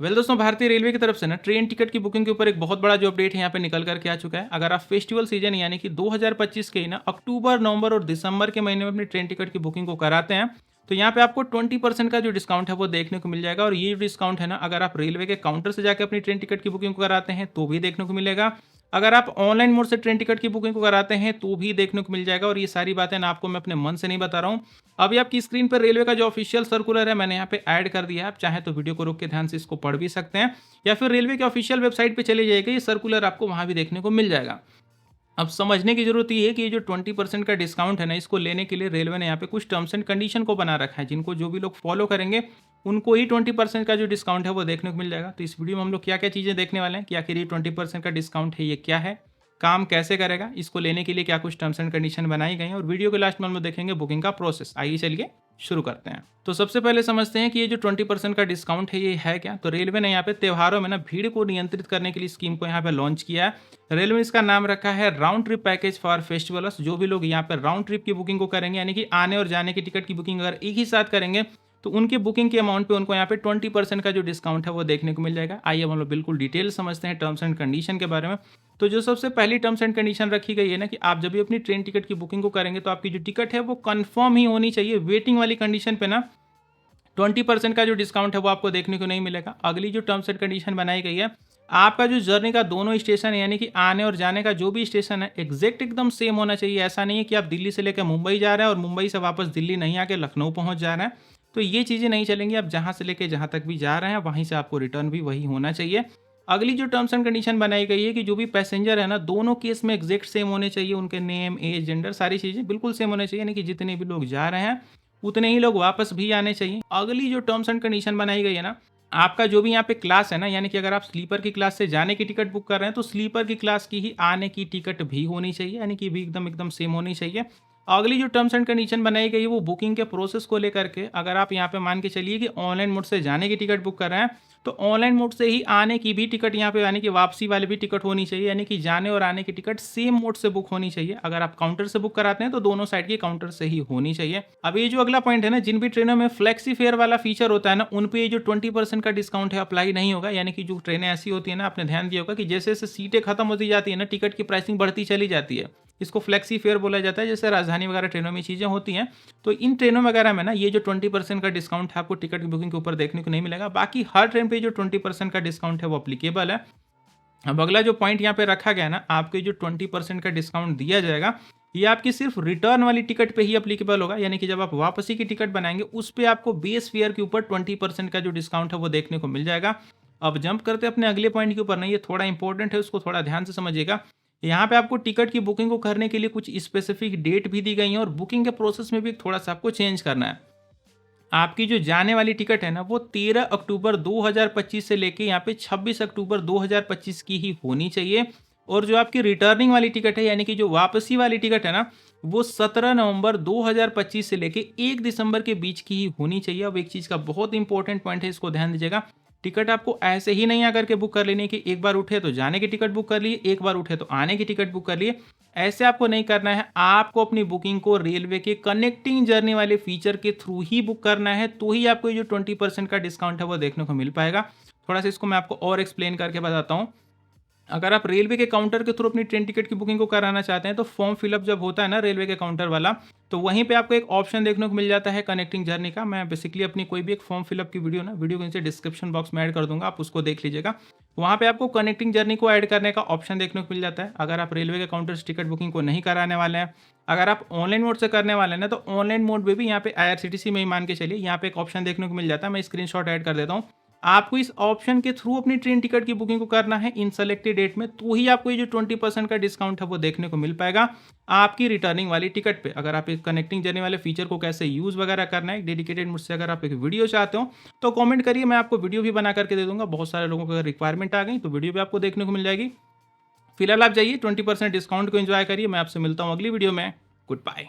Well दोस्तों, भारतीय railway की तरफ से ना ट्रेन टिकट की बुकिंग के ऊपर एक बहुत बड़ा जो अपडेट है यहाँ पे निकल करके आ चुका है। अगर आप फेस्टिवल सीजन यानी कि 2025 के ही ना अक्टूबर, नवंबर और दिसंबर के महीने में अपनी ट्रेन टिकट की बुकिंग को कराते हैं, तो यहाँ पे आपको 20% का जो डिस्काउंट है वो देखने को मिल जाएगा। और ये डिस्काउंट है ना, अगर आप रेलवे के काउंटर से जाकर अपनी ट्रेन टिकट की बुकिंग को कराते हैं तो भी देखने को मिलेगा। अगर आप ऑनलाइन मोड से ट्रेन टिकट की बुकिंग को कराते हैं तो भी देखने को मिल जाएगा। और ये सारी बातें ना आपको मैं अपने मन से नहीं बता रहा हूँ। अभी आपकी स्क्रीन पर रेलवे का जो ऑफिशियल सर्कुलर है मैंने यहाँ पे ऐड कर दिया है। आप चाहे तो वीडियो को रोक के ध्यान से इसको पढ़ भी सकते हैं, या फिर रेलवे के ऑफिशियल वेबसाइट पे चले जाइएगा, ये सर्कुलर आपको वहां भी देखने को मिल जाएगा। अब समझने की जरूरत ये है कि ये जो 20% का डिस्काउंट है ना, इसको लेने के लिए रेलवे ने यहाँ पे कुछ टर्म्स एंड कंडीशन को बना रखा है, जिनको जो भी लोग फॉलो करेंगे उनको ही 20% का जो डिस्काउंट है वो देखने को मिल जाएगा। तो इस वीडियो में हम लोग क्या क्या चीज़ें देखने वाले हैं कि आखिर ये 20% का डिस्काउंट है ये क्या है, काम कैसे करेगा, इसको लेने के लिए क्या कुछ टर्म्स एंड कंडीशन बनाई गई हैं, और वीडियो के लास्ट में हम लोग देखेंगे बुकिंग का प्रोसेस। आइए चलिए शुरू करते हैं। तो सबसे पहले समझते हैं कि ये जो 20% का डिस्काउंट है ये है क्या। तो रेलवे ने यहाँ पे त्योहारों में ना भीड़ को नियंत्रित करने के लिए स्कीम को यहाँ पे लॉन्च किया है। रेलवे ने इसका नाम रखा है round trip package for festivals. जो भी लोग यहाँ पे राउंड ट्रिप की बुकिंग को करेंगे, यानी कि आने और जाने की टिकट की बुकिंग अगर एक ही साथ करेंगे, तो उनके बुकिंग के अमाउंट पे उनको यहाँ पे 20% का जो डिस्काउंट है वो देखने को मिल जाएगा। आइए हम लोग बिल्कुल डिटेल समझते हैं टर्म्स एंड कंडीशन के बारे में। तो जो सबसे पहली टर्म्स एंड कंडीशन रखी गई है ना, कि आप जब भी अपनी ट्रेन टिकट की बुकिंग को करेंगे तो आपकी जो टिकट है वो कंफर्म ही होनी चाहिए। वेटिंग वाली कंडीशन पे ना 20% का जो डिस्काउंट है वो आपको देखने को नहीं मिलेगा। अगली जो टर्म्स एंड कंडीशन बनाई गई है, आपका जो जर्नी का दोनों स्टेशन है, यानी कि आने और जाने का जो भी स्टेशन है, एग्जैक्ट एकदम सेम होना चाहिए। ऐसा नहीं है कि आप दिल्ली से लेकर मुंबई जा रहे हैं और मुंबई से वापस दिल्ली नहीं आके लखनऊ पहुंच जा रहे हैं, तो ये चीज़ें नहीं चलेंगी। आप जहां से लेके जहां तक भी जा रहे हैं वहीं से आपको रिटर्न भी वही होना चाहिए। अगली जो टर्म्स एंड कंडीशन बनाई गई है कि जो भी पैसेंजर है ना, दोनों केस में एग्जैक्ट सेम होने चाहिए। उनके नेम, एज, जेंडर, सारी चीज़ें बिल्कुल सेम होने चाहिए, यानी कि जितने भी लोग जा रहे हैं उतने ही लोग वापस भी आने चाहिए। अगली जो टर्म्स एंड कंडीशन बनाई गई है ना, आपका जो भी यहाँ पे क्लास है ना, यानी कि अगर आप स्लीपर की क्लास से जाने की टिकट बुक कर रहे हैं तो स्लीपर की क्लास की ही आने की टिकट भी होनी चाहिए, यानी कि भी एकदम एकदम सेम होनी चाहिए। अगली जो टर्म्स एंड कंडीशन बनाई गई है वो बुकिंग के प्रोसेस को लेकर के, अगर आप यहाँ पे मान के चलिए कि ऑनलाइन मोड से जाने की टिकट बुक कर रहे हैं, तो ऑनलाइन मोड से ही आने की भी टिकट यहाँ पे, यानी कि वापसी वाली भी टिकट होनी चाहिए, यानी कि जाने और आने की टिकट सेम मोड से बुक होनी चाहिए। अगर आप काउंटर से बुक कराते हैं तो दोनों साइड की काउंटर से ही होनी चाहिए। अब ये जो अगला पॉइंट है ना, जिन भी ट्रेनों में फ्लेक्सी फेयर वाला फीचर होता है ना, उन पे ये जो 20% का डिस्काउंट है अप्लाई नहीं होगा। यानी कि जो ट्रेनें ऐसी होती है ना, आपने ध्यान दिया होगा कि जैसे जैसे सीटें खत्म होती जाती है ना, टिकट की प्राइसिंग बढ़ती चली जाती है। इसको फ्लेक्सी फेयर बोला जाता है। जैसे राजधानी वगैरह ट्रेनों में चीज़ें होती हैं, तो इन ट्रेनों वगैरह में ना ये जो 20% का डिस्काउंट है आपको टिकट की बुकिंग के ऊपर देखने को नहीं मिलेगा। बाकी हर ट्रेन पे जो 20% का डिस्काउंट है वो अप्लीकेबल है। अब अगला जो पॉइंट यहाँ पे रखा गया ना, आपके जो 20% का डिस्काउंट दिया जाएगा, ये आपकी सिर्फ रिटर्न वाली टिकट पे ही अप्लीकेबल होगा। यानी कि जब आप वापसी की टिकट बनाएंगे उस पर आपको बेस फेयर के ऊपर 20% का जो डिस्काउंट है वो देखने को मिल जाएगा। अब जंप करते अपने अगले पॉइंट के ऊपर ना, ये थोड़ा इंपॉर्टेंट है, उसको थोड़ा ध्यान से समझिएगा। यहाँ पे आपको टिकट की बुकिंग को करने के लिए कुछ स्पेसिफिक डेट भी दी गई है, और बुकिंग के प्रोसेस में भी थोड़ा सा आपको चेंज करना है। आपकी जो जाने वाली टिकट है ना, वो 13 अक्टूबर 2025 से लेके यहाँ पे 26 अक्टूबर 2025 की ही होनी चाहिए। और जो आपकी रिटर्निंग वाली टिकट है, यानी कि जो वापसी वाली टिकट है ना, वो 17 नवंबर 2025 से लेके 1 दिसंबर के बीच की ही होनी चाहिए। अब एक चीज़ का बहुत इंपॉर्टेंट पॉइंट है, इसको ध्यान दीजिएगा। टिकट आपको ऐसे ही नहीं आकर के बुक कर लेनी कि एक बार उठे तो जाने की टिकट बुक कर लिए, एक बार उठे तो आने की टिकट बुक कर लिए। ऐसे आपको नहीं करना है। आपको अपनी बुकिंग को रेलवे के कनेक्टिंग जर्नी वाले फीचर के थ्रू ही बुक करना है, तो ही आपको ये जो 20% का डिस्काउंट है वो देखने को मिल पाएगा। थोड़ा सा इसको मैं आपको और एक्सप्लेन करके बताता हूँ। अगर आप रेलवे के काउंटर के थ्रू अपनी ट्रेन टिकट की बुकिंग को कराना चाहते हैं, तो फॉर्म फिलअप जब होता है ना रेलवे के काउंटर वाला, तो वहीं पे आपको एक ऑप्शन देखने को मिल जाता है कनेक्टिंग जर्नी का। मैं बेसिकली अपनी कोई भी एक फॉर्म फिलअप की वीडियो के नीचे डिस्क्रिप्शन बॉक्स में ऐड कर दूंगा, आप उसको देख लीजिएगा। वहाँ पे आपको कनेक्टिंग जर्नी को ऐड करने का ऑप्शन देखने को मिल जाता है। अगर आप रेलवे के काउंटर से टिकट बुकिंग को नहीं कराने वाले हैं, अगर आप ऑनलाइन मोड से करने वाले हैं ना, तो ऑनलाइन मोड में भी यहाँ पे IRCTC में ही मान के चलिए, यहाँ पे एक ऑप्शन देखने को मिल जाता है। मैं स्क्रीनशॉट ऐड कर देता हूँ। आपको इस ऑप्शन के थ्रू अपनी ट्रेन टिकट की बुकिंग को करना है इन सेलेक्टेड डेट में, तो ही आपको ये जो 20% का डिस्काउंट है वो देखने को मिल पाएगा आपकी रिटर्निंग वाली टिकट पे। अगर आप इस कनेक्टिंग जर्नी वाले फीचर को कैसे यूज वगैरह करना है डेडिकेटेड मुझसे अगर आप एक वीडियो चाहते हो तो कमेंट करिए, मैं आपको वीडियो भी बना करके दे दूंगा। बहुत सारे लोगों को अगर रिक्वायरमेंट आ गई तो वीडियो भी आपको देखने को मिल जाएगी। फिलहाल आप जाइए 20% डिस्काउंट को एंजॉय करिए। मैं आपसे मिलता हूँ अगली वीडियो में। Good bye.